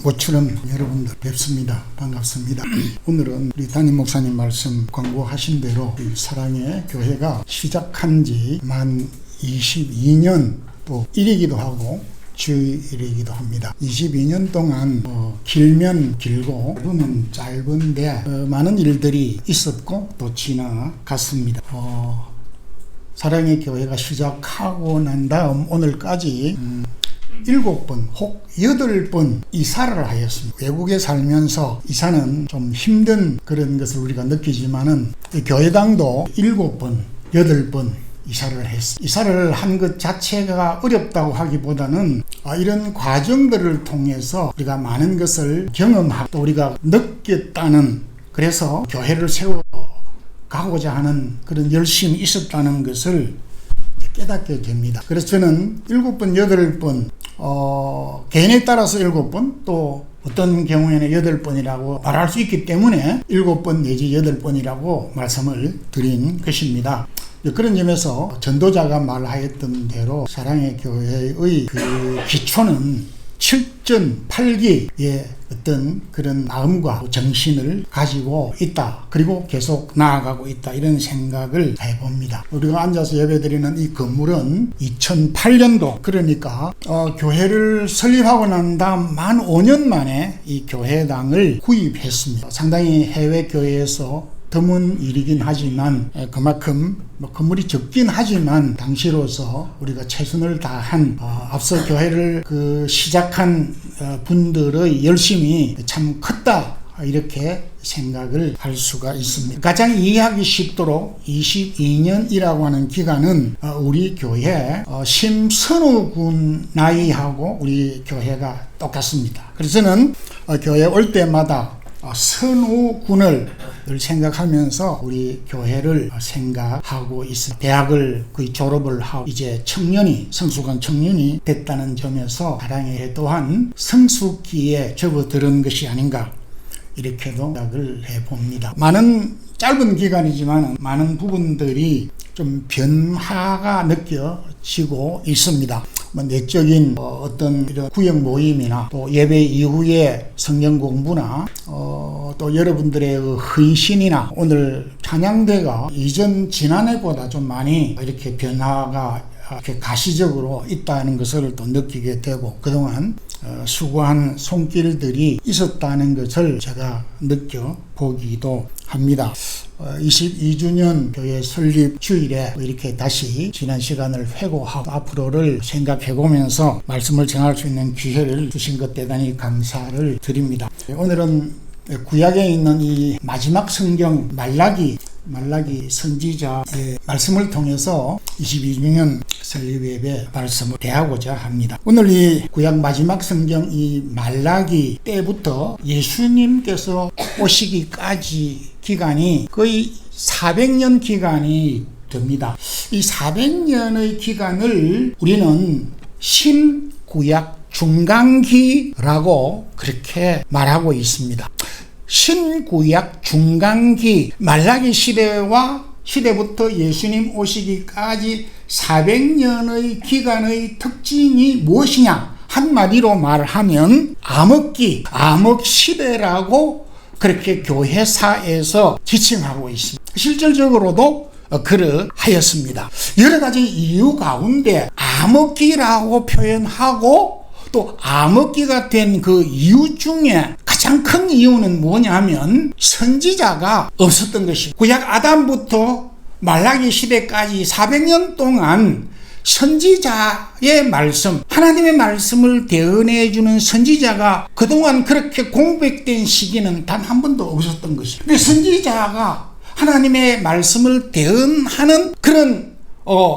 모처럼 여러분들 뵙습니다. 반갑습니다. 오늘은 우리 담임 목사님 말씀 광고하신 대로 사랑의 교회가 시작한 지 만 22년 또 일이기도 하고 주일이기도 합니다. 22년 동안 길면 길고 짧으면 짧은데 많은 일들이 있었고 또 지나갔습니다. 사랑의 교회가 시작하고 난 다음 오늘까지 7번 혹 8번 이사를 하였습니다. 외국에 살면서 이사는 좀 힘든 그런 것을 우리가 느끼지만은 교회당도 7번, 8번 이사를 했습니다. 이사를 한 것 자체가 어렵다고 하기보다는 이런 과정들을 통해서 우리가 많은 것을 경험하고 또 우리가 느꼈다는, 그래서 교회를 세워가고자 하는 그런 열심이 있었다는 것을 깨닫게 됩니다. 그래서 저는 7번, 8번 개인에 따라서 7번, 또 어떤 경우에는 8번이라고 말할 수 있기 때문에 7번 내지 8번이라고 말씀을 드린 것입니다. 그런 점에서 전도자가 말하였던 대로 사랑의 교회의 그 기초는 7전 8기의 어떤 그런 마음과 정신을 가지고 있다. 그리고 계속 나아가고 있다. 이런 생각을 해봅니다. 우리가 앉아서 예배드리는 이 건물은 2008년도, 그러니까 교회를 설립하고 난 다음 만 5년 만에 이 교회당을 구입했습니다. 상당히 해외 교회에서 드문 일이긴 하지만 그만큼 건물이 적긴 하지만 당시로서 우리가 최선을 다한 앞서 교회를 시작한 분들의 열심이 참 컸다, 이렇게 생각을 할 수가 있습니다. 가장 이해하기 쉽도록 22년이라고 하는 기간은 우리 교회 심선우 군 나이하고 우리 교회가 똑같습니다. 그래서 저는 교회 올 때마다 선우군을 늘 생각하면서 우리 교회를 생각하고 있습니다. 대학을 거의 졸업을 하고 이제 성숙한 청년이 됐다는 점에서 사랑의 또한 성숙기에 접어드는 것이 아닌가, 이렇게도 생각을 해봅니다. 짧은 기간이지만 많은 부분들이 좀 변화가 느껴지고 있습니다. 내적인 어떤 이런 구역 모임이나 또 예배 이후에 성경 공부나 또 여러분들의 헌신이나 오늘 찬양대가 이전 지난해보다 좀 많이 이렇게 변화가 이렇게 가시적으로 있다는 것을 또 느끼게 되고, 그동안 수고한 손길들이 있었다는 것을 제가 느껴보기도 합니다. 22주년 교회 설립 주일에 이렇게 다시 지난 시간을 회고하고 앞으로를 생각해보면서 말씀을 전할 수 있는 기회를 주신 것 대단히 감사를 드립니다. 오늘은 구약에 있는 이 마지막 성경 말라기 선지자의 말씀을 통해서 22주년 설립 예배 말씀을 대하고자 합니다. 오늘 이 구약 마지막 성경 이 말라기 때부터 예수님께서 오시기까지 기간이 거의 400년 기간이 됩니다. 이 400년의 기간을 우리는 신구약 중간기라고 그렇게 말하고 있습니다. 신구약 중간기, 말라기 시대부터 예수님 오시기까지 400년의 기간의 특징이 무엇이냐? 한마디로 말하면 암흑시대라고 그렇게 교회사에서 지칭하고 있습니다. 실질적으로도 그러하였습니다. 여러 가지 이유 가운데 암흑기라고 표현하고 또 암흑기가 된 그 이유 중에 가장 큰 이유는 뭐냐면 선지자가 없었던 것입니다. 구약 아담부터 말라기 시대까지 400년 동안 선지자의 말씀, 하나님의 말씀을 대언해주는 선지자가 그동안 그렇게 공백된 시기는 단 한 번도 없었던 것입니다. 근데 선지자가 하나님의 말씀을 대언하는 그런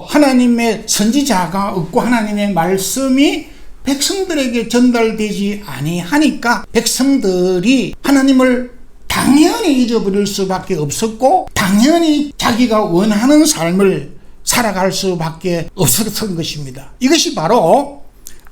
하나님의 선지자가 없고 하나님의 말씀이 백성들에게 전달되지 아니하니까 백성들이 하나님을 당연히 잊어버릴 수밖에 없었고 당연히 자기가 원하는 삶을 살아갈 수밖에 없었던 것입니다. 이것이 바로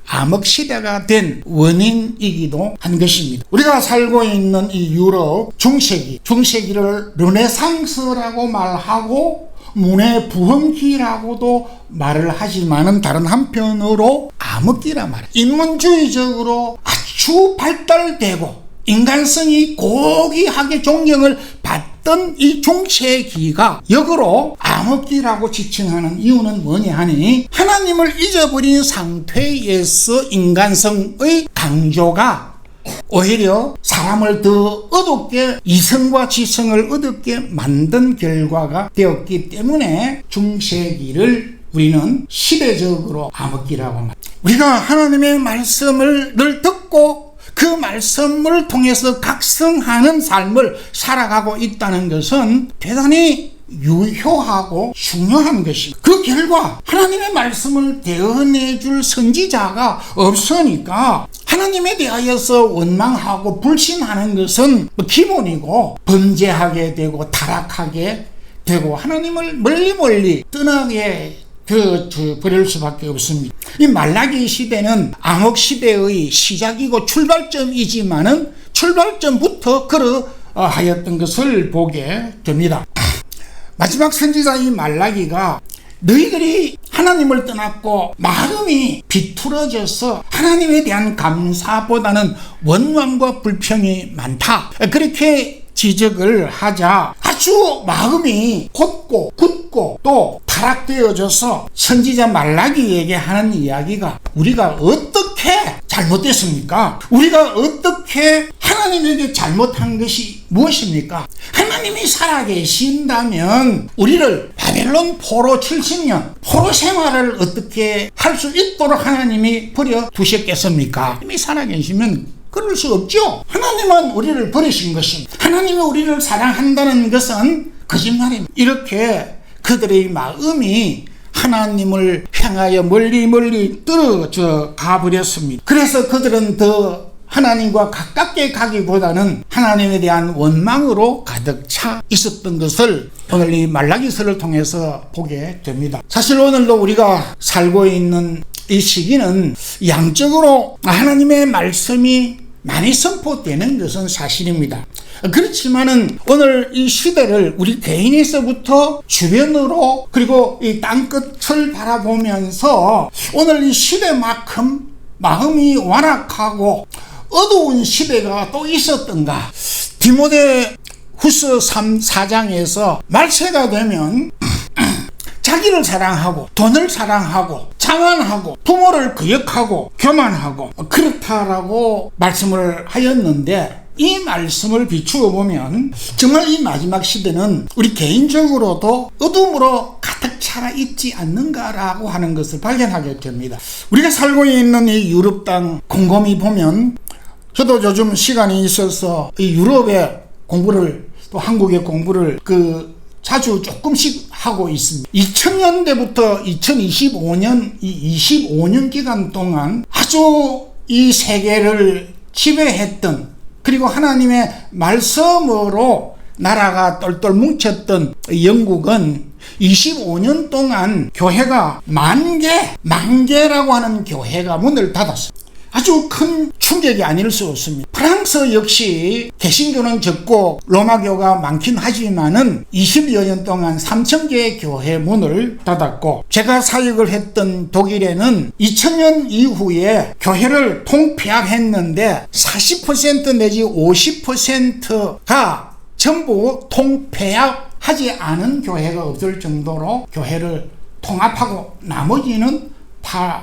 암흑시대가 된 원인이기도 한 것입니다. 우리가 살고 있는 이 유럽 중세기를 르네상스라고 말하고 문의 부흥기라고도 말을 하지만은 다른 한편으로 암흑기라 말이에요. 인문주의적으로 아주 아주 발달되고 인간성이 고귀하게 존경을 받던 이 중세기가 역으로 암흑기라고 지칭하는 이유는 뭐냐 하니, 하나님을 잊어버린 상태에서 인간성의 강조가 오히려 사람을 더 어둡게, 이성과 지성을 어둡게 만든 결과가 되었기 때문에 중세기를 우리는 시대적으로 암흑기라고 말합니다. 우리가 하나님의 말씀을 늘 듣고 그 말씀을 통해서 각성하는 삶을 살아가고 있다는 것은 대단히 유효하고 중요한 것입니다. 그 결과 하나님의 말씀을 대언해줄 선지자가 없으니까 하나님에 대하여서 원망하고 불신하는 것은 기본이고, 범죄하게 되고 타락하게 되고 하나님을 멀리 떠나게 버릴 수밖에 없습니다. 이 말라기 시대는 암흑 시대의 시작이고 출발점이지만은 출발점부터 그러하였던 것을 보게 됩니다. 마지막 선지자 이 말라기가 너희들이 하나님을 떠났고 마음이 비틀어져서 하나님에 대한 감사보다는 원망과 불평이 많다, 그렇게 지적을 하자 아주 마음이 곧고 굳고 또 타락되어져서 선지자 말라기에게 하는 이야기가, 우리가 어떻게 잘못됐습니까? 우리가 어떻게 하나님에게 잘못한 것이 무엇입니까? 하나님이 살아계신다면 우리를 바벨론 포로 70년 포로 생활을 어떻게 할 수 있도록 하나님이 버려두셨겠습니까? 하나님이 살아계시면 그럴 수 없죠. 하나님은 우리를 버리신 것입니다. 하나님이 우리를 사랑한다는 것은 거짓말입니다. 이렇게 그들의 마음이 하나님을 향하여 멀리 떨어져 가버렸습니다. 그래서 그들은 더 하나님과 가깝게 가기보다는 하나님에 대한 원망으로 가득 차 있었던 것을 오늘 이 말라기서를 통해서 보게 됩니다. 사실 오늘도 우리가 살고 있는 이 시기는 양적으로 하나님의 말씀이 많이 선포되는 것은 사실입니다. 그렇지만은 오늘 이 시대를 우리 개인에서부터 주변으로 그리고 이 땅끝을 바라보면서 오늘 이 시대만큼 마음이 완악하고 어두운 시대가 또 있었던가. 디모데 후서 4장에서 말세가 되면 자기를 사랑하고 돈을 사랑하고 자만하고 부모를 거역하고 교만하고 그렇다라고 말씀을 하였는데, 이 말씀을 비추어 보면 정말 이 마지막 시대는 우리 개인적으로도 어둠으로 가득 차 있지 않는가라고 하는 것을 발견하게 됩니다. 우리가 살고 있는 이 유럽 땅 곰곰이 보면, 저도 요즘 시간이 있어서 이 유럽의 공부를 또 한국의 공부를 자주 조금씩 하고 있습니다. 2000년대부터 2025년 이 25년 기간 동안 아주 이 세계를 지배했던, 그리고 하나님의 말씀으로 나라가 똘똘 뭉쳤던 영국은 25년 동안 교회가 만 개라고 하는 교회가 문을 닫았습니다. 아주 큰 충격이 아닐 수 없습니다. 프랑스 역시 개신교는 적고 로마교가 많긴 하지만은 20여 년 동안 3,000개의 교회 문을 닫았고, 제가 사역을 했던 독일에는 2000년 이후에 교회를 통폐합했는데 40% 내지 50%가 전부 통폐합하지 않은 교회가 없을 정도로 교회를 통합하고 나머지는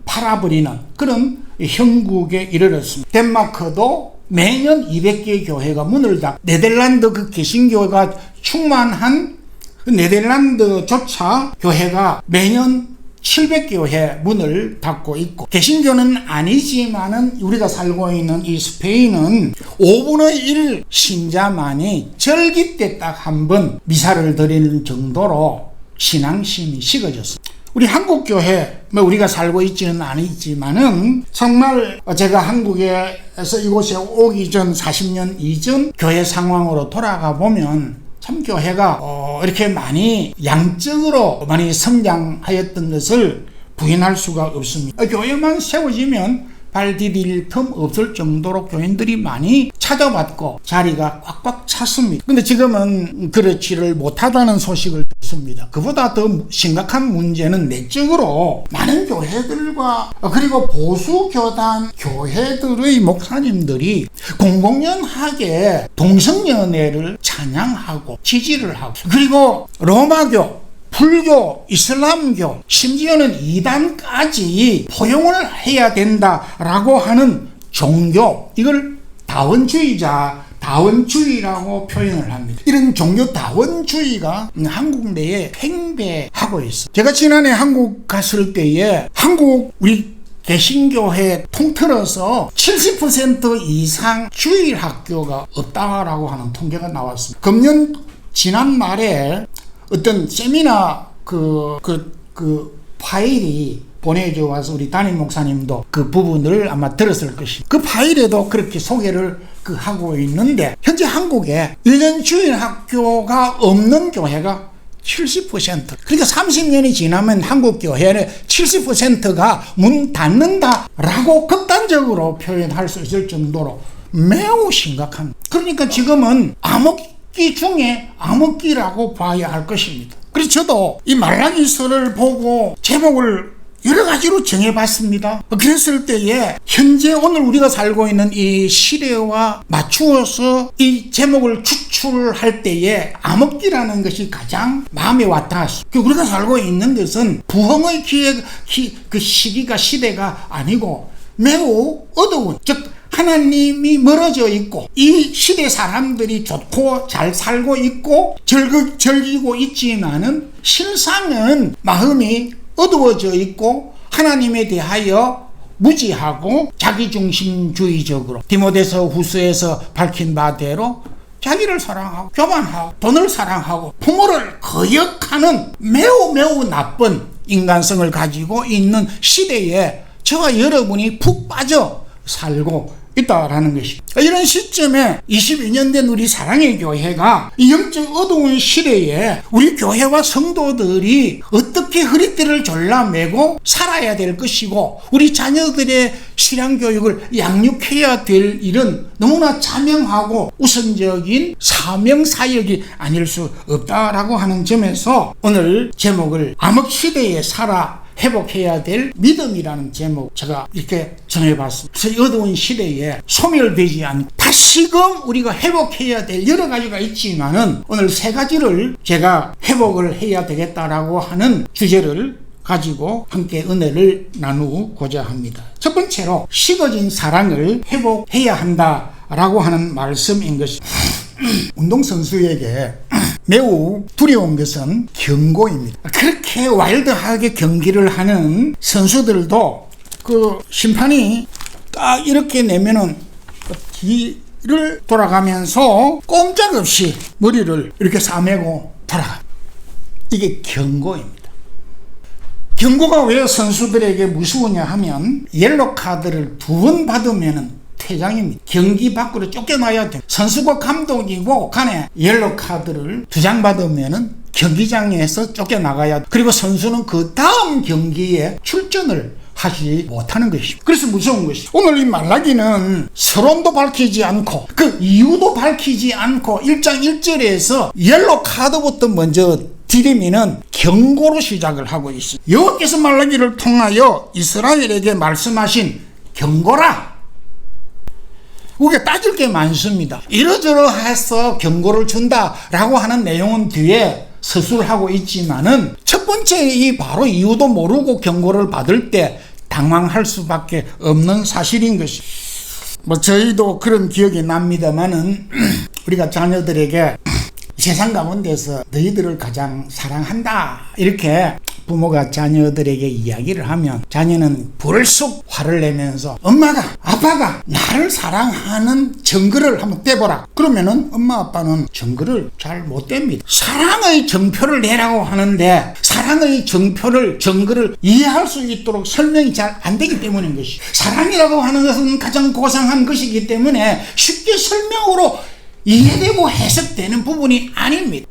팔아버리는 그런 형국에 이르렀습니다. 덴마크도 매년 200개의 교회가 문을 닫고, 네덜란드 그 개신교가 충만한 그 네덜란드조차 교회가 매년 700교회 문을 닫고 있고, 개신교는 아니지만은 우리가 살고 있는 이 스페인은 5분의 1 신자만이 절기 때 딱 한 번 미사를 드리는 정도로 신앙심이 식어졌습니다. 우리 한국교회, 우리가 살고 있지는 않지만은 정말 제가 한국에서 이곳에 오기 전 40년 이전 교회 상황으로 돌아가 보면 참 교회가 이렇게 많이 양적으로 많이 성장하였던 것을 부인할 수가 없습니다. 교회만 세워지면 발 디딜 틈 없을 정도로 교인들이 많이 찾아왔고 자리가 꽉꽉 찼습니다. 근데 지금은 그렇지를 못하다는 소식을 있습니다. 그보다 더 심각한 문제는 내적으로 많은 교회들과 그리고 보수 교단 교회들의 목사님들이 공공연하게 동성연애를 찬양하고 지지를 하고, 그리고 로마교, 불교, 이슬람교, 심지어는 이단까지 포용을 해야 된다라고 하는 종교, 이걸 다원주의라고 표현을 합니다. 이런 종교 다원주의가 한국 내에 팽배하고 있어. 제가 지난해 한국 갔을 때에 우리 개신교회 통틀어서 70% 이상 주일학교가 없다라고 하는 통계가 나왔습니다. 지난 말에 어떤 세미나 그 파일이 보내줘 와서 우리 담임 목사님도 그 부분을 아마 들었을 것입니다. 그 파일에도 그렇게 소개를 하고 있는데, 현재 한국에 1년 주일 학교가 없는 교회가 70%. 그러니까 30년이 지나면 한국 교회의 70%가 문 닫는다라고 극단적으로 표현할 수 있을 정도로 매우 심각합니다. 그러니까 지금은 암흑기 중에 암흑기라고 봐야 할 것입니다. 그래서 저도 이 말라기서를 보고 제목을 여러 가지로 정해봤습니다. 그랬을 때에 현재 오늘 우리가 살고 있는 이 시대와 맞추어서 이 제목을 추출할 때에 암흑기라는 것이 가장 마음에 와닿았어요. 우리가 살고 있는 것은 부흥의 시대가 아니고 매우 어두운, 즉 하나님이 멀어져 있고 이 시대 사람들이 좋고 잘 살고 있고 즐기고 있지만은 실상은 마음이 어두워져 있고 하나님에 대하여 무지하고 자기중심주의적으로, 디모데서 후서에서 밝힌 바대로 자기를 사랑하고 교만하고 돈을 사랑하고 부모를 거역하는 매우 나쁜 인간성을 가지고 있는 시대에 저와 여러분이 푹 빠져 살고 있다라는 것입니다. 이런 시점에 22년 된 우리 사랑의 교회가 이 영적 어두운 시대에 우리 교회와 성도들이 어떻게 허리띠를 졸라매고 살아야 될 것이고 우리 자녀들의 신앙교육을 양육해야 될 일은 너무나 자명하고 우선적인 사명사역이 아닐 수 없다라고 하는 점에서 오늘 제목을 암흑시대에 살아 회복해야 될 믿음이라는 제목 제가 이렇게 정해봤습니다. 그래서 어두운 시대에 소멸되지 않고 다시금 우리가 회복해야 될 여러 가지가 있지만은 오늘 세 가지를 제가 회복을 해야 되겠다라고 하는 주제를 가지고 함께 은혜를 나누고자 합니다. 첫 번째로 식어진 사랑을 회복해야 한다라고 하는 말씀인 것입니다. 운동선수에게 매우 두려운 것은 경고입니다. 그렇게 와일드하게 경기를 하는 선수들도 그 심판이 딱 이렇게 내면은 뒤를 돌아가면서 꼼짝없이 머리를 이렇게 싸매고 돌아가. 이게 경고입니다. 경고가 왜 선수들에게 무서우냐 하면 옐로 카드를 2번 받으면은 퇴장입니다. 경기 밖으로 쫓겨나야 돼. 선수고 감독이고 간에 옐로 카드를 2장 받으면은 경기장에서 쫓겨나가야 돼. 그리고 선수는 그 다음 경기에 출전을 하지 못하는 것입니다. 그래서 무서운 것이 오늘 이 말라기는 서론도 밝히지 않고 그 이유도 밝히지 않고 1장 1절에서 옐로 카드부터 먼저 디레미는 경고로 시작을 하고 있습니다. 여호와께서 말라기를 통하여 이스라엘에게 말씀하신 경고라. 우리가 따질 게 많습니다. 이러저러해서 경고를 준다라고 하는 내용은 뒤에 서술하고 있지만은 첫 번째 바로 이유도 모르고 경고를 받을 때 당황할 수밖에 없는 사실인 것이. 저희도 그런 기억이 납니다만은 우리가 자녀들에게 세상 가운데서 너희들을 가장 사랑한다 이렇게 부모가 자녀들에게 이야기를 하면 자녀는 불쑥 화를 내면서 엄마가 아빠가 나를 사랑하는 증거를 한번 떼보라. 그러면은 엄마 아빠는 증거를 잘 못 뗍니다. 사랑의 증표를 내라고 하는데 사랑의 증거를 이해할 수 있도록 설명이 잘 안 되기 때문인 것이. 사랑이라고 하는 것은 가장 고상한 것이기 때문에 쉽게 설명으로 이해되고 해석되는 부분이 아닙니다.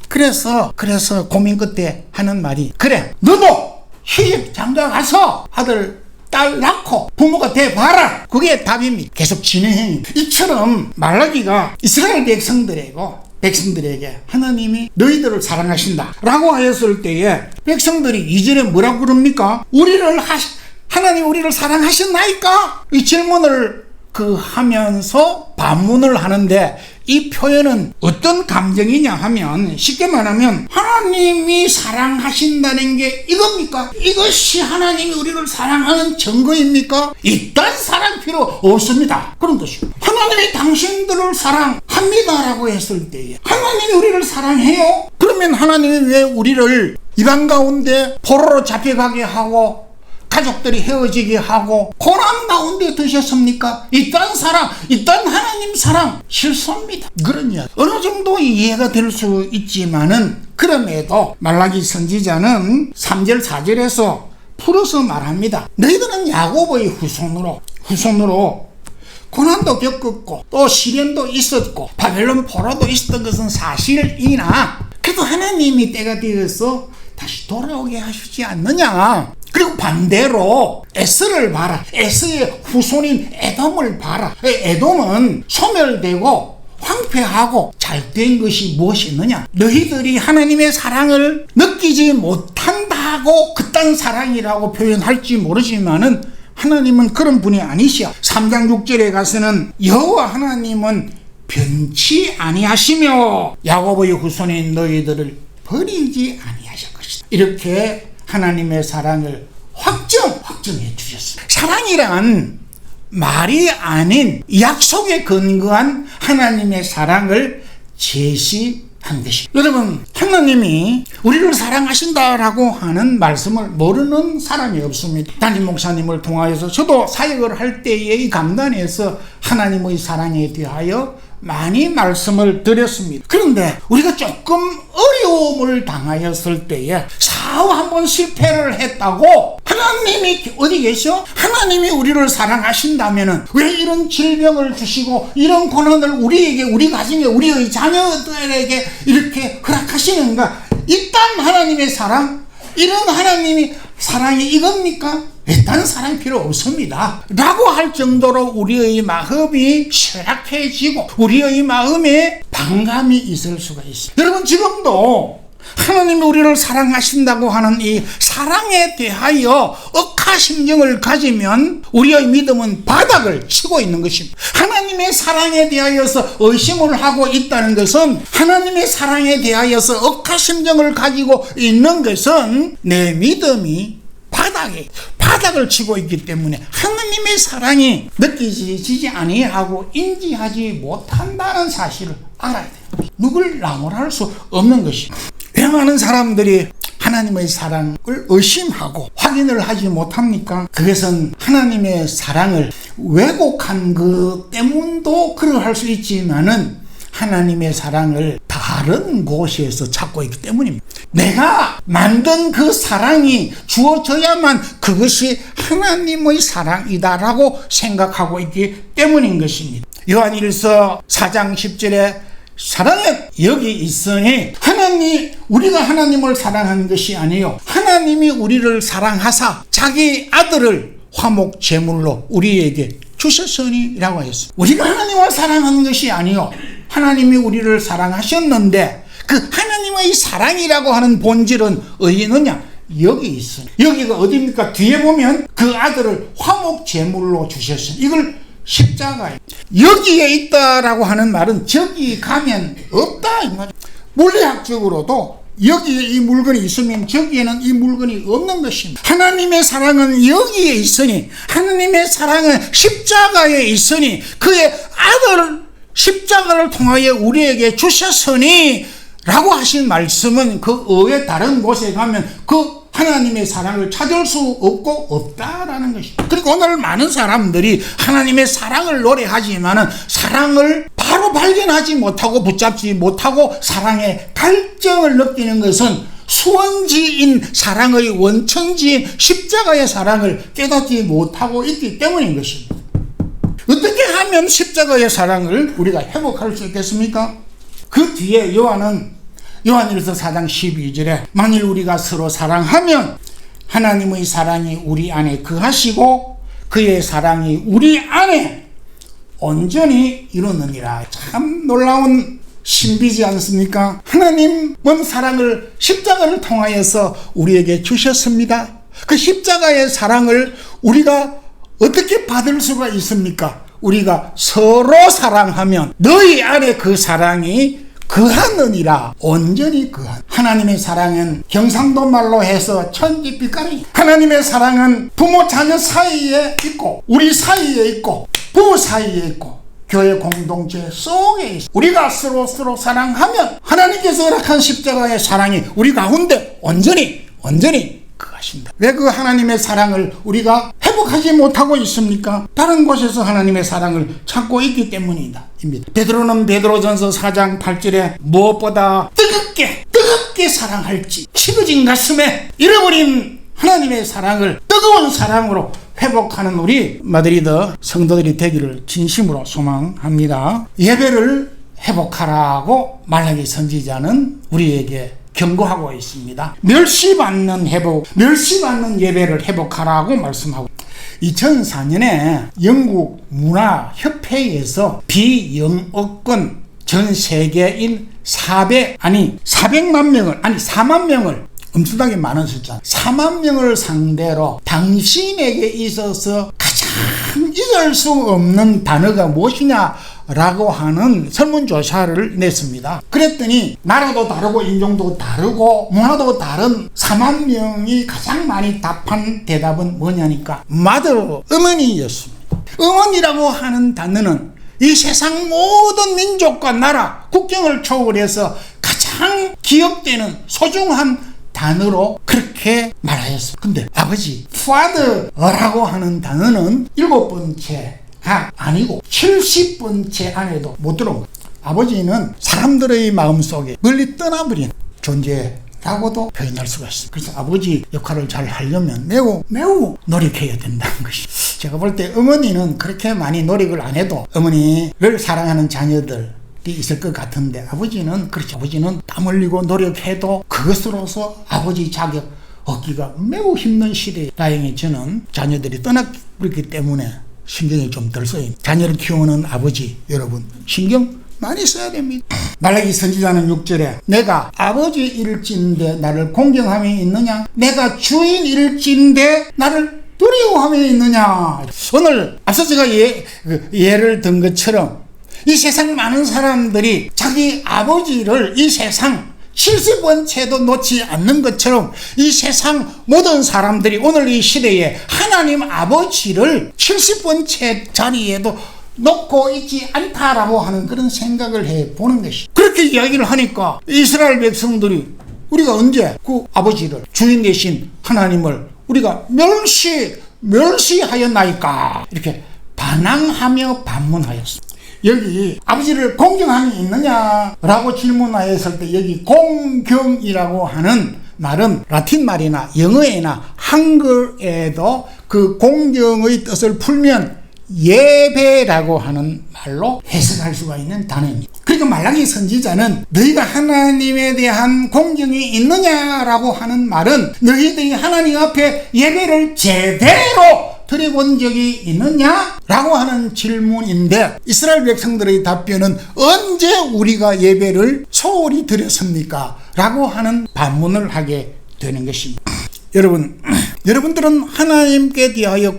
그래서 고민 끝에 하는 말이 그래 너도 시집 장가 가서 아들 딸 낳고 부모가 돼봐라. 그게 답입니다. 계속 진행입니다. 이처럼 말라기가 이스라엘 백성들에게 백성들에게 하나님이 너희들을 사랑하신다 라고 하였을 때에 백성들이 2절에 뭐라고 그럽니까? 하나님 우리를 사랑하셨나이까? 이 질문을 하면서 반문을 하는데, 이 표현은 어떤 감정이냐 하면, 쉽게 말하면 하나님이 사랑하신다는 게 이겁니까? 이것이 하나님이 우리를 사랑하는 증거입니까? 이딴 사랑 필요 없습니다. 그런 뜻이에요. 하나님이 당신들을 사랑합니다 라고 했을 때에, 하나님이 우리를 사랑해요? 그러면 하나님이 왜 우리를 이방 가운데 포로로 잡혀가게 하고 가족들이 헤어지게 하고 고난 가운데 두셨습니까? 이딴 사랑, 이딴 하나님 사랑 실수입니다. 그런 이야기. 어느 정도 이해가 될 수 있지만은, 그럼에도 말라기 선지자는 3절 4절에서 풀어서 말합니다. 너희들은 야곱의 후손으로 고난도 겪었고 또 시련도 있었고 바벨론 포로도 있었던 것은 사실이나, 그래도 하나님이 때가 되어서 다시 돌아오게 하시지 않느냐. 그리고 반대로 에스를 봐라. 에스의 후손인 에돔을 봐라. 에돔은 소멸되고 황폐하고 잘된 것이 무엇이 있느냐? 너희들이 하나님의 사랑을 느끼지 못한다고 그딴 사랑이라고 표현할지 모르지만은, 하나님은 그런 분이 아니시야. 3장 6절에 가서는 여호와 하나님은 변치 아니하시며 야곱의 후손인 너희들을 버리지 아니하실 것이다. 이렇게 하나님의 사랑을 확정해 주셨습니다. 사랑이란 말이 아닌 약속에 근거한 하나님의 사랑을 제시한 것입니다. 여러분, 하나님이 우리를 사랑하신다라고 하는 말씀을 모르는 사람이 없습니다. 담임 목사님을 통하여서 저도 사역을 할 때의 강단에서 하나님의 사랑에 대하여 많이 말씀을 드렸습니다. 그런데 우리가 조금 어려움을 당하였을 때에 사후 한번 실패를 했다고 하나님이 어디 계셔? 하나님이 우리를 사랑하신다면은 왜 이런 질병을 주시고 이런 고난을 우리에게, 우리 가정에, 우리의 자녀들에게 이렇게 허락하시는가? 이딴 하나님의 사랑, 이런 하나님이 사랑이 이겁니까? 일단 사랑 필요 없습니다 라고 할 정도로 우리의 마음이 쇠락해지고 우리의 마음에 반감이 있을 수가 있어요. 여러분, 지금도 하나님이 우리를 사랑하신다고 하는 이 사랑에 대하여 억하심정을 가지면 우리의 믿음은 바닥을 치고 있는 것입니다. 하나님의 사랑에 대하여서 의심을 하고 있다는 것은, 하나님의 사랑에 대하여서 억하심정을 가지고 있는 것은 내 믿음이 바닥을 치고 있기 때문에 하나님의 사랑이 느껴지지 아니하고 인지하지 못한다는 사실을 알아야 돼요. 누굴 나무랄 수 없는 것입니다. 왜 많은 사람들이 하나님의 사랑을 의심하고 확인을 하지 못합니까? 그것은 하나님의 사랑을 왜곡한 것 때문도 그러할 수 있지만은 하나님의 사랑을 다른 곳에서 찾고 있기 때문입니다. 내가 만든 그 사랑이 주어져야만 그것이 하나님의 사랑이다라고 생각하고 있기 때문인 것입니다. 요한일서 4장 10절에 사랑은 여기 있으니 우리가 하나님을 사랑하는 것이 아니요 하나님이 우리를 사랑하사 자기 아들을 화목 제물로 우리에게 주셨으니 라고 했어요. 우리가 하나님을 사랑하는 것이 아니요 하나님이 우리를 사랑하셨는데, 그 하나님의 사랑이라고 하는 본질은 어디 있느냐? 여기 있어요. 여기가 어디입니까? 뒤에 보면 그 아들을 화목 제물로 주셨어요. 이걸 십자가에 여기에 있다라고 하는 말은 저기 가면 없다 이 말이에요. 물리학적으로도 여기에 이 물건이 있으면 저기에는 이 물건이 없는 것입니다. 하나님의 사랑은 여기에 있으니, 하나님의 사랑은 십자가에 있으니, 그의 아들을 십자가를 통하여 우리에게 주셨으니 라고 하신 말씀은 그 외에 다른 곳에 가면 그 하나님의 사랑을 찾을 수 없고 없다라는 것입니다. 그리고 오늘 많은 사람들이 하나님의 사랑을 노래하지만은 사랑을 바로 발견하지 못하고 붙잡지 못하고 사랑의 갈증을 느끼는 것은 수원지인 사랑의 원천지인 십자가의 사랑을 깨닫지 못하고 있기 때문인 것입니다. 어떻게 하면 십자가의 사랑을 우리가 회복할 수 있겠습니까? 그 뒤에 요한일서 4장 12절에 만일 우리가 서로 사랑하면 하나님의 사랑이 우리 안에 거하시고 그의 사랑이 우리 안에 온전히 이루느니라. 참 놀라운 신비지 않습니까? 하나님은 사랑을 십자가를 통하여서 우리에게 주셨습니다. 그 십자가의 사랑을 우리가 어떻게 받을 수가 있습니까? 우리가 서로 사랑하면 너희 안에 그 사랑이 그하느니라. 온전히 그한. 하나님의 사랑은 경상도 말로 해서 천지빛깔이. 하나님의 사랑은 부모 자녀 사이에 있고 우리 사이에 있고 부부 사이에 있고 교회 공동체 속에 있어. 우리가 서로 사랑하면 하나님께서 허락한 십자가의 사랑이 우리 가운데 온전히 그하신다. 왜 그 하나님의 사랑을 우리가 회복하지 못하고 있습니까? 다른 곳에서 하나님의 사랑을 찾고 있기 때문이다. 베드로는 베드로전서 4장 8절에 무엇보다 뜨겁게 사랑할지 식어진 가슴에 잃어버린 하나님의 사랑을 뜨거운 사랑으로 회복하는 우리 마드리드 성도들이 되기를 진심으로 소망합니다. 예배를 회복하라고 말라기 선지자는 우리에게 경고하고 있습니다. 멸시받는 예배를 회복하라고 말씀하고 2004년에 영국 문화협회에서 비영어권 전 세계인 400만 명을 엄청나게 많은 숫자 4만 명을 상대로 당신에게 있어서 가장 잊을 수 없는 단어가 무엇이냐라고 하는 설문조사를 냈습니다. 그랬더니 나라도 다르고 인종도 다르고 문화도 다른 4만 명이 가장 많이 답한 대답은 뭐냐니까 mother, 어머니였습니다. 어머니라고 하는 단어는 이 세상 모든 민족과 나라, 국경을 초월해서 가장 기억되는 소중한 단어로 그렇게 말하였습니다. 근데 아버지, father라고 하는 단어는 7번째가 아니고 70번째 안에도 못 들어온 거예요. 아버지는 사람들의 마음속에 멀리 떠나버린 존재라고도 표현할 수가 있습니다. 그래서 아버지 역할을 잘 하려면 매우 노력해야 된다는 것이. 제가 볼 때 어머니는 그렇게 많이 노력을 안 해도 어머니를 사랑하는 자녀들 있을 것 같은데 아버지는 그렇죠. 아버지는 땀 흘리고 노력해도 그것으로서 아버지 자격 얻기가 매우 힘든 시대에 다행히 저는 자녀들이 떠났기 때문에 신경이 좀 덜 써요. 자녀를 키우는 아버지 여러분 신경 많이 써야 됩니다. 말라기 선지자는 6절에 내가 아버지일진데 나를 공경함이 있느냐, 내가 주인일진데 나를 두려워함이 있느냐. 오늘 앞서 제가 예를 든 것처럼 이 세상 많은 사람들이 자기 아버지를 이 세상 70번째도 놓지 않는 것처럼 이 세상 모든 사람들이 오늘 이 시대에 하나님 아버지를 70번째 자리에도 놓고 있지 않다라고 하는 그런 생각을 해보는 것이. 그렇게 이야기를 하니까 이스라엘 백성들이 우리가 언제 그 아버지를 주인 되신 하나님을 우리가 멸시하였나이까 이렇게 반항하며 반문하였습니다. 여기 아버지를 공경함이 있느냐라고 질문하였을 때 여기 공경이라고 하는 말은 라틴 말이나 영어에나 한글에도 그 공경의 뜻을 풀면 예배라고 하는 말로 해석할 수가 있는 단어입니다. 그러니까 말라기 선지자는 너희가 하나님에 대한 공경이 있느냐라고 하는 말은 너희들이 하나님 앞에 예배를 제대로 드려본 적이 있느냐라고 하는 질문인데 이스라엘 백성들의 답변은 언제 우리가 예배를 소홀히 드렸습니까? 라고 하는 반문을 하게 되는 것입니다. 여러분들은 하나님께 대하여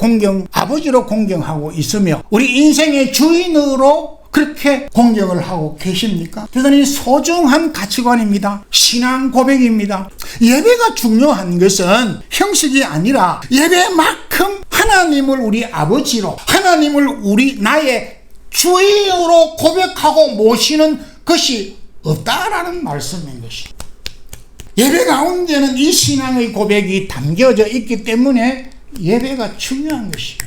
아버지로 공경하고 있으며 우리 인생의 주인으로 그렇게 공경을 하고 계십니까? 대단히 소중한 가치관입니다. 신앙 고백입니다. 예배가 중요한 것은 형식이 아니라 예배만큼 하나님을 우리 아버지로, 하나님을 나의 주인으로 고백하고 모시는 것이 없다라는 말씀인 것입니다. 예배 가운데는 이 신앙의 고백이 담겨져 있기 때문에 예배가 중요한 것입니다.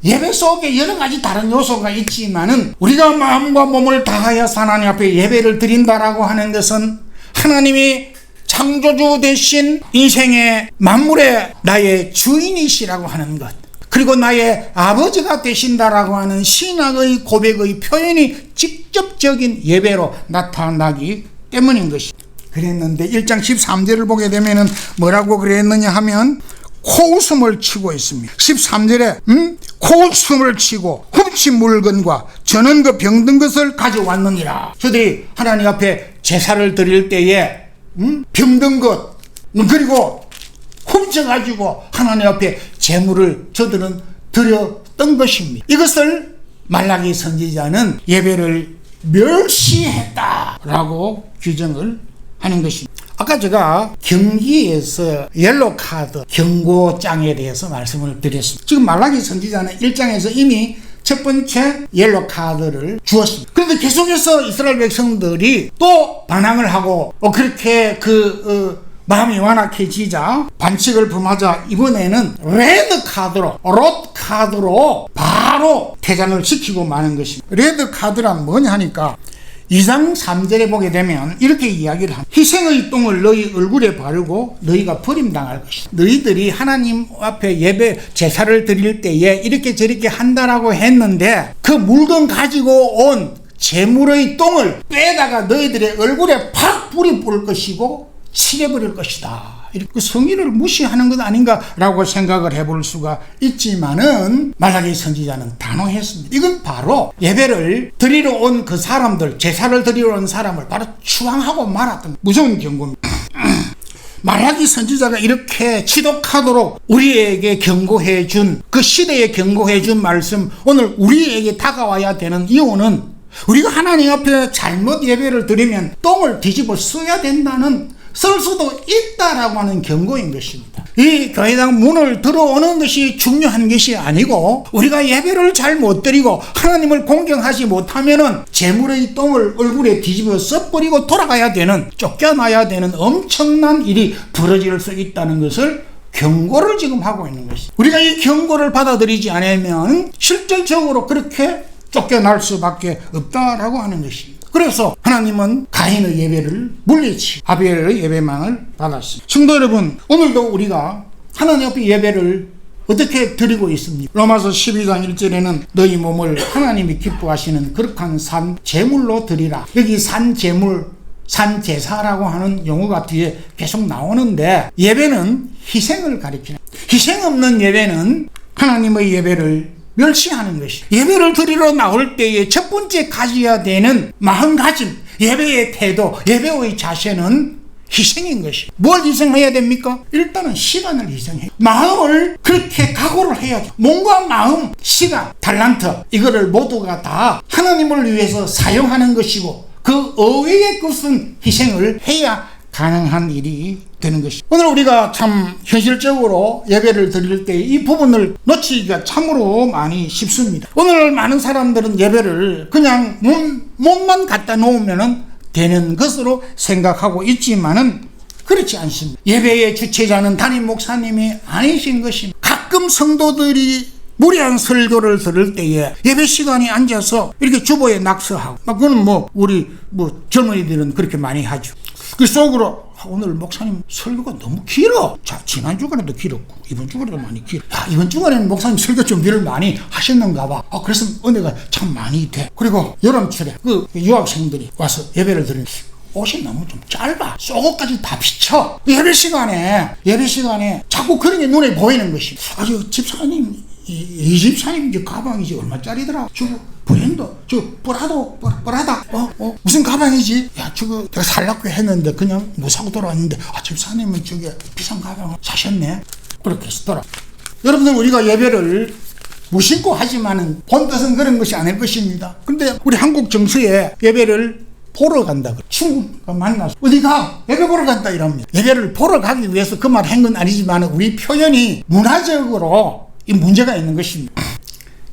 예배 속에 여러 가지 다른 요소가 있지만은 우리가 마음과 몸을 다하여 하나님 앞에 예배를 드린다라고 하는 것은 하나님이 창조주 되신 인생의 만물의 나의 주인이시라고 하는 것, 그리고 나의 아버지가 되신다라고 하는 신앙의 고백의 표현이 직접적인 예배로 나타나기 때문인 것입니다. 그랬는데 1장 13절을 보게 되면은 뭐라고 그랬느냐 하면 코웃음을 치고 있습니다. 13절에 코웃음을 치고 훔친 물건과 저는 그 병든 것을 가져왔느니라. 저들이 하나님 앞에 제사를 드릴 때에 병든 것 그리고 훔쳐가지고 하나님 앞에 제물을 저들은 드렸던 것입니다. 이것을 말라기 선지자는 예배를 멸시했다라고 규정을 하는 것입니다. 아까 제가 경기에서 옐로 카드 경고장에 대해서 말씀을 드렸습니다. 지금 말라기 선지자는 1장에서 이미 첫 번째 옐로 카드를 주었습니다. 그런데 계속해서 이스라엘 백성들이 또 반항을 하고 그렇게 마음이 완악해지자 반칙을 범하자 이번에는 레드 카드로 롯 카드로 바로 퇴장을 시키고 마는 것입니다. 레드 카드란 뭐냐 하니까 2장 3절에 보게 되면 이렇게 이야기를 합니다. 희생의 똥을 너희 얼굴에 바르고 너희가 버림당할 것이다. 너희들이 하나님 앞에 예배 제사를 드릴 때에 이렇게 저렇게 한다라고 했는데 그 물건 가지고 온 제물의 똥을 빼다가 너희들의 얼굴에 팍 뿌리 뿌릴 것이고 칠해버릴 것이다. 이렇게 성의를 무시하는 것 아닌가라고 생각을 해볼 수가 있지만은 말라기 선지자는 단호했습니다. 이건 바로 예배를 드리러 온 그 사람들, 제사를 드리러 온 사람을 바로 추앙하고 말았던 무서운 경고입니다. 말라기 선지자가 이렇게 지독하도록 우리에게 경고해 준 그 시대에 경고해 준 말씀 오늘 우리에게 다가와야 되는 이유는 우리가 하나님 앞에 잘못 예배를 드리면 똥을 뒤집어 써야 된다는 쓸 수도 있다라고 하는 경고인 것입니다. 이 교회당 문을 들어오는 것이 중요한 것이 아니고 우리가 예배를 잘 못 드리고 하나님을 공경하지 못하면은 제물의 똥을 얼굴에 뒤집어 써버리고 돌아가야 되는 쫓겨나야 되는 엄청난 일이 벌어질 수 있다는 것을 경고를 지금 하고 있는 것입니다. 우리가 이 경고를 받아들이지 않으면 실질적으로 그렇게 쫓겨날 수밖에 없다라고 하는 것입니다. 그래서 하나님은 가인의 예배를 물리치고 아벨의 예배만을 받았습니다. 성도 여러분, 오늘도 우리가 하나님 앞에 예배를 어떻게 드리고 있습니까? 로마서 12장 1절에는 너희 몸을 하나님이 기뻐하시는 거룩한 산 제물로 드리라. 여기 산 제물, 산 제사라고 하는 용어가 뒤에 계속 나오는데 예배는 희생을 가리키는, 희생 없는 예배는 하나님의 예배를 멸시하는 것이. 예배를 드리러 나올 때에 첫 번째 가져야 되는 마음가짐, 예배의 태도, 예배의 자세는 희생인 것이. 뭘 희생해야 됩니까? 일단은 시간을 희생해. 마음을 그렇게 각오를 해야죠. 몸과 마음, 시간, 달란트 이거를 모두가 다 하나님을 위해서 사용하는 것이고 그 어외의 것은 희생을 해야 가능한 일이 되는 것이. 오늘 우리가 참 현실적으로 예배를 드릴 때 이 부분을 놓치기가 참으로 많이 쉽습니다. 오늘 많은 사람들은 예배를 그냥 몸만 갖다 놓으면 되는 것으로 생각하고 있지만은 그렇지 않습니다. 예배의 주체자는 담임 목사님이 아니신 것입니다. 가끔 성도들이 무리한 설교를 들을 때에 예배 시간에 앉아서 이렇게 주보에 낙서하고, 그거는 우리 젊은이들은 그렇게 많이 하죠. 그 속으로 오늘 목사님 설교가 너무 길어. 자, 지난 주간에도 길었고 이번 주간에도 많이 길어. 이번 주간에는 목사님 설교 준비를 많이 하셨는가 봐. 그래서 은혜가 참 많이 돼. 그리고 여름철에 그 유학생들이 와서 예배를 드리는 옷이 너무 좀 짧아. 속옷까지 다 비쳐. 예배 시간에 자꾸 그런 게 눈에 보이는 것이. 아주 집사님 이 집사님 가방이지 얼마짜리더라. 저거 브랜드, 브라다, 무슨 가방이지? 야, 저거 내가 살라고 했는데 그냥 못 사고 돌아왔는데, 집사님은 저게 비싼 가방을 사셨네? 그렇게 쓰더라. 여러분들, 우리가 예배를 무심코 하지만은 본 뜻은 그런 것이 아닐 것입니다. 근데 우리 한국 정서에 예배를 보러 간다. 친구가 만나서 어디가? 예배 보러 간다 이럽니다. 예배를 보러 가기 위해서 그 말 한 건 아니지만 우리 표현이 문화적으로 이 문제가 있는 것입니다.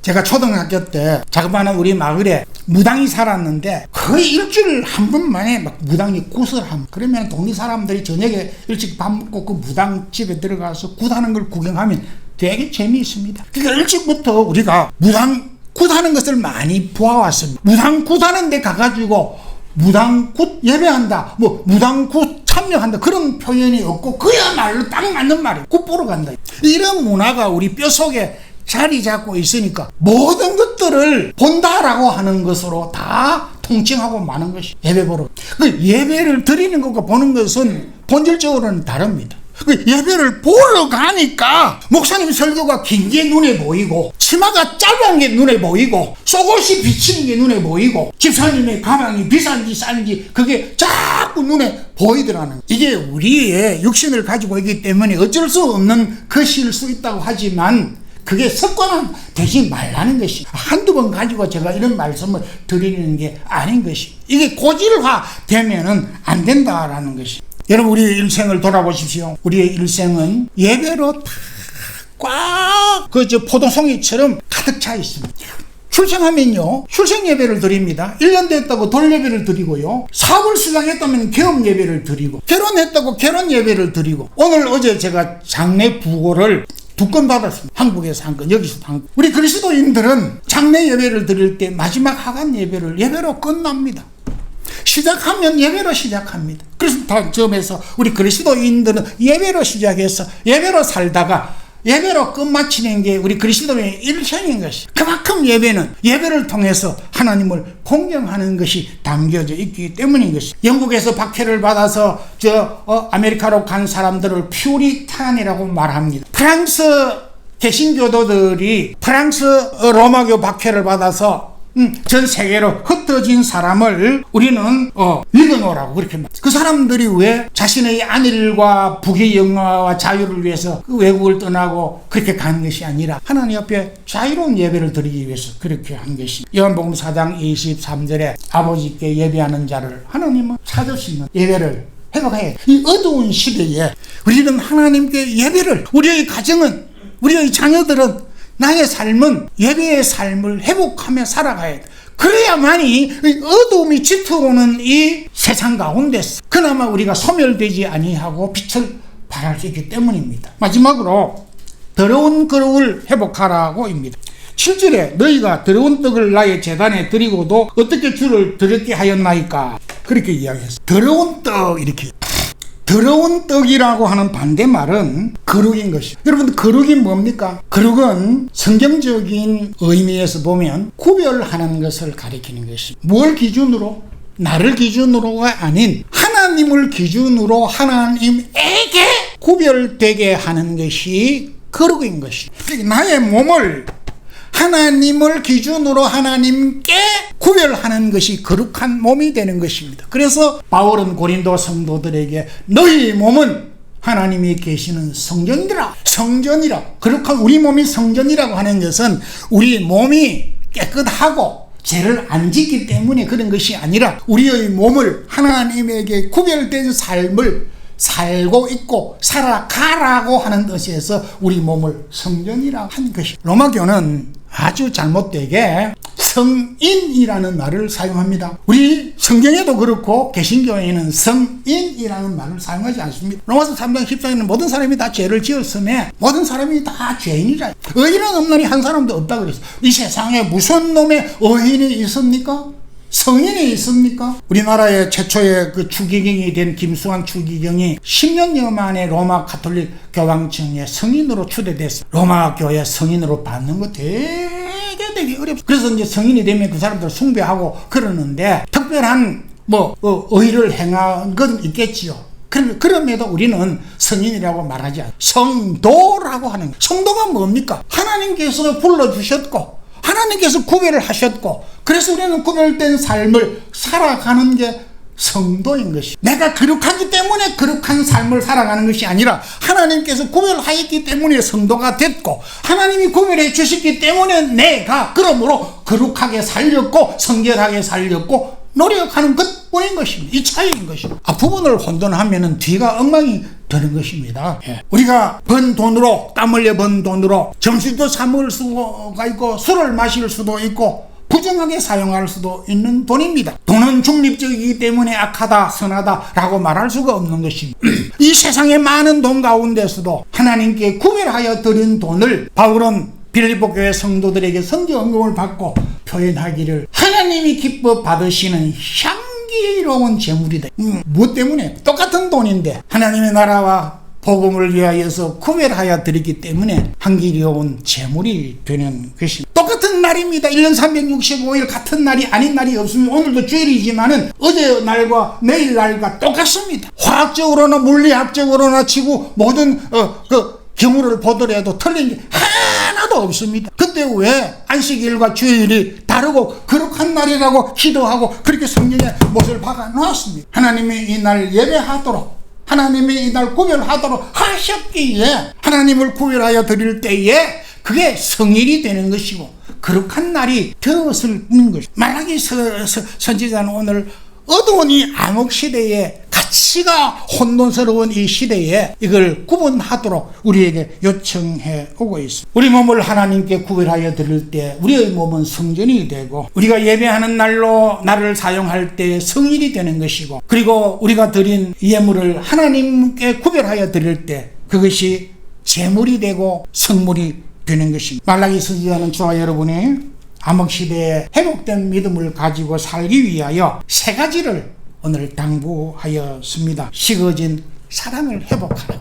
제가 초등학교 때 자그마한 우리 마을에 무당이 살았는데 거의 일주일 한 번 만에 막 무당이 굿을 함. 그러면 동네 사람들이 저녁에 일찍 밥 먹고 그 무당 집에 들어가서 굿하는 걸 구경하면 되게 재미있습니다. 그러니까 일찍부터 우리가 무당 굿하는 것을 많이 보아왔습니다. 무당 굿하는 데 가가지고 무당 굿 예배한다, 무당 굿 참여한다, 그런 표현이 없고 그야말로 딱 맞는 말이에요. 굿 보러 간다. 이런 문화가 우리 뼈속에 자리 잡고 있으니까 모든 것들을 본다라고 하는 것으로 다 통칭하고 마는 것이 예배 보러. 그 예배를 드리는 것과 보는 것은 본질적으로는 다릅니다. 그 예배를 보러 가니까 목사님 설교가 긴 게 눈에 보이고 치마가 짧은 게 눈에 보이고 속옷이 비치는 게 눈에 보이고 집사님의 가방이 비싼지 싼지 그게 자꾸 눈에 보이더라는, 이게 우리의 육신을 가지고 있기 때문에 어쩔 수 없는 것일 수 있다고 하지만 그게 습관은 되지 말라는 것이, 한두 번 가지고 제가 이런 말씀을 드리는 게 아닌 것이, 이게 고질화 되면은 안 된다라는 것이. 여러분, 우리의 일생을 돌아보십시오. 우리의 일생은 예배로 꽉 포도송이처럼 가득 차 있습니다. 출생하면요, 출생 예배를 드립니다. 1년 됐다고 돌 예배를 드리고요, 사업을 시작했다면 개업 예배를 드리고, 결혼했다고 결혼 예배를 드리고, 오늘 어제 제가 장례 부고를 2건 받았습니다. 한국에서 1건, 여기서도 1건. 우리 그리스도인들은 장례 예배를 드릴 때 마지막 하간 예배로 끝납니다. 시작하면 예배로 시작합니다. 그래서 다점에서 우리 그리스도인들은 예배로 시작해서 예배로 살다가 예배로 끝마치는 게 우리 그리스도인의 일생인 것이, 그만큼 예배는 예배를 통해서 하나님을 공경하는 것이 담겨져 있기 때문인 것이. 영국에서 박해를 받아서 아메리카로 간 사람들을 퓨리탄이라고 말합니다. 프랑스 개신교도들이 프랑스 로마교 박해를 받아서 전 세계로 흩어진 사람을 우리는 읽어놓으라고 그렇게 말합니다. 그 사람들이 왜 자신의 안일과 북의 영화와 자유를 위해서 그 외국을 떠나고 그렇게 가는 것이 아니라 하나님 앞에 자유로운 예배를 드리기 위해서 그렇게 한 것이. 요한복음 4장 23절에 아버지께 예배하는 자를 하나님은 찾으시는 예배를 회복해야, 이 어두운 시대에 우리는 하나님께 예배를, 우리의 가정은, 우리의 자녀들은, 나의 삶은 예배의 삶을 회복하며 살아가야 돼. 그래야만이 어두움이 짙어오는 이 세상 가운데서 그나마 우리가 소멸되지 아니하고 빛을 발할 수 있기 때문입니다. 마지막으로 더러운 그릇을 회복하라고입니다. 7절에 너희가 더러운 떡을 나의 제단에 드리고도 어떻게 주를 더럽게 하였나이까, 그렇게 이야기했어요. 더러운 떡, 이렇게. 더러운 떡이라고 하는 반대말은 거룩인 것이에요. 여러분, 거룩이 뭡니까? 거룩은 성경적인 의미에서 보면 구별하는 것을 가리키는 것입니다. 뭘 기준으로? 나를 기준으로가 아닌 하나님을 기준으로 하나님에게 구별되게 하는 것이 거룩인 것입니다. 나의 몸을 하나님을 기준으로 하나님께 구별하는 것이 거룩한 몸이 되는 것입니다. 그래서 바울은 고린도 성도들에게 너희 몸은 하나님이 계시는 성전이라, 성전이라. 거룩한 우리 몸이 성전이라고 하는 것은 우리 몸이 깨끗하고 죄를 안 짓기 때문에 그런 것이 아니라 우리의 몸을 하나님에게 구별된 삶을 살고 있고 살아가라고 하는 뜻에서 우리 몸을 성전이라고 한 것이. 로마교는 아주 잘못되게 성인이라는 말을 사용합니다. 우리 성경에도 그렇고 개신교에는 성인이라는 말을 사용하지 않습니다. 로마서 3장 14절에는 모든 사람이 다 죄를 지었으며 모든 사람이 다 죄인이라. 의인은 없나니 한 사람도 없다 그랬어요. 이 세상에 무슨 놈의 의인이 있습니까? 성인이 있습니까? 우리나라의 최초의 그 추기경이 된 김수환 추기경이 10년여 만에 로마 가톨릭 교황청에 성인으로 추대됐어요. 로마 교회 성인으로 받는 거 되게 어렵습니다. 그래서 이제 성인이 되면 그 사람들 숭배하고 그러는데 특별한 의를 행한 건 있겠지요. 그럼에도 우리는 성인이라고 말하지 않아요. 성도라고 하는 거예요. 성도가 뭡니까? 하나님께서 불러주셨고 하나님께서 구별을 하셨고, 그래서 우리는 구별된 삶을 살아가는 게 성도인 것이. 내가 거룩하기 때문에 거룩한 삶을 살아가는 것이 아니라 하나님께서 구별하였기 때문에 성도가 됐고, 하나님이 구별해 주셨기 때문에 내가 그러므로 거룩하게 살렸고 성결하게 살렸고 노력하는 것뿐인 것입니다. 이 차이인 것입니다. 앞부분을 혼돈하면 뒤가 엉망이 되는 것입니다. 우리가 번 돈으로, 땀 흘려 번 돈으로 점심도 사 먹을 수가 있고 술을 마실 수도 있고 부정하게 사용할 수도 있는 돈입니다. 돈은 중립적이기 때문에 악하다 선하다 라고 말할 수가 없는 것입니다. 이 세상에 많은 돈 가운데서도 하나님께 구별하여 드린 돈을 바울은 빌립보 교회 성도들에게 선교 헌금을 받고 표현하기를 하나님이 기뻐 받으시는 향기로운 재물이다. 무엇 때문에? 똑같은 돈인데 하나님의 나라와 복음을 위하여서 구별하여 드리기 때문에 한기려운 제물이 되는 것입니다. 똑같은 날입니다. 1년 365일 같은 날이 아닌 날이 없습니다. 오늘도 주일이지만은 어제 날과 내일 날과 똑같습니다. 화학적으로나 물리학적으로나 치고 모든 경우를 보더라도 틀린 게 하나도 없습니다. 근데 왜 안식일과 주일이 다르고 거룩한 날이라고 기도하고 그렇게 성경에 못을 박아 놓았습니다. 하나님이 이 날 예배하도록, 하나님이 이 날 구별하도록 하셨기에 하나님을 구별하여 드릴 때에 그게 성일이 되는 것이고 거룩한 날이 되었을 뿐인 것입니다. 말라기 선지자는 오늘 어두운 이 암흑시대에 가치가 혼돈스러운 이 시대에 이걸 구분하도록 우리에게 요청해 오고 있습니다. 우리 몸을 하나님께 구별하여 드릴 때 우리의 몸은 성전이 되고, 우리가 예배하는 날로 날을 사용할 때 성일이 되는 것이고, 그리고 우리가 드린 예물을 하나님께 구별하여 드릴 때 그것이 제물이 되고 성물이 되는 것입니다. 말라기 선지자는 저와 여러분이 암흑시대에 회복된 믿음을 가지고 살기 위하여 세 가지를 오늘 당부하였습니다. 식어진 사랑을 회복하라,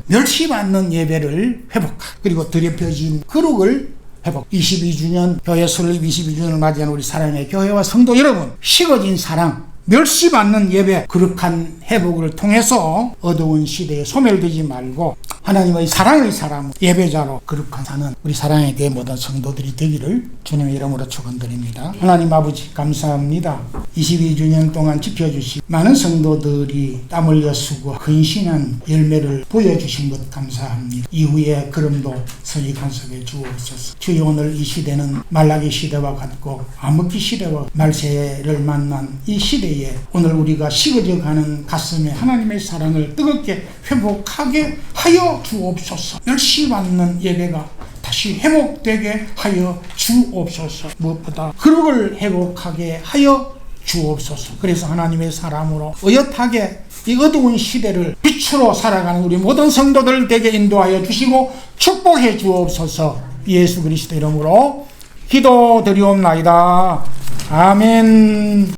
멸시받는 예배를 회복하라, 그리고 더럽혀진 거룩을 회복. 22주년 교회 설립 22주년을 맞이한 우리 사랑의 교회와 성도 여러분, 식어진 사랑, 멸시받는 예배, 거룩한 회복을 통해서 어두운 시대에 소멸되지 말고 하나님의 사랑의 사람, 예배자로 거룩한 사는 우리 사랑의 교회 모든 성도들이 되기를 주님의 이름으로 축원드립니다. 하나님 아버지 감사합니다. 22주년 동안 지켜주신 많은 성도들이 땀 흘려 쓰고 근신한 열매를 보여주신 것 감사합니다. 이후에 걸음도 선이 간섭해 주옵소서. 주여, 오늘 이 시대는 말라기 시대와 같고 암흑기 시대와 말세를 만난 이 시대에 오늘 우리가 식어져가는 가슴에 하나님의 사랑을 뜨겁게 회복하게 하여 주옵소서. 멸시받는 예배가 다시 회복되게 하여 주옵소서. 무엇보다 거룩을 회복하게 하여 주옵소서. 그래서 하나님의 사람으로 의젓하게 이 어두운 시대를 빛으로 살아가는 우리 모든 성도들 되게 인도하여 주시고 축복해 주옵소서. 예수 그리스도 이름으로 기도드리옵나이다. 아멘.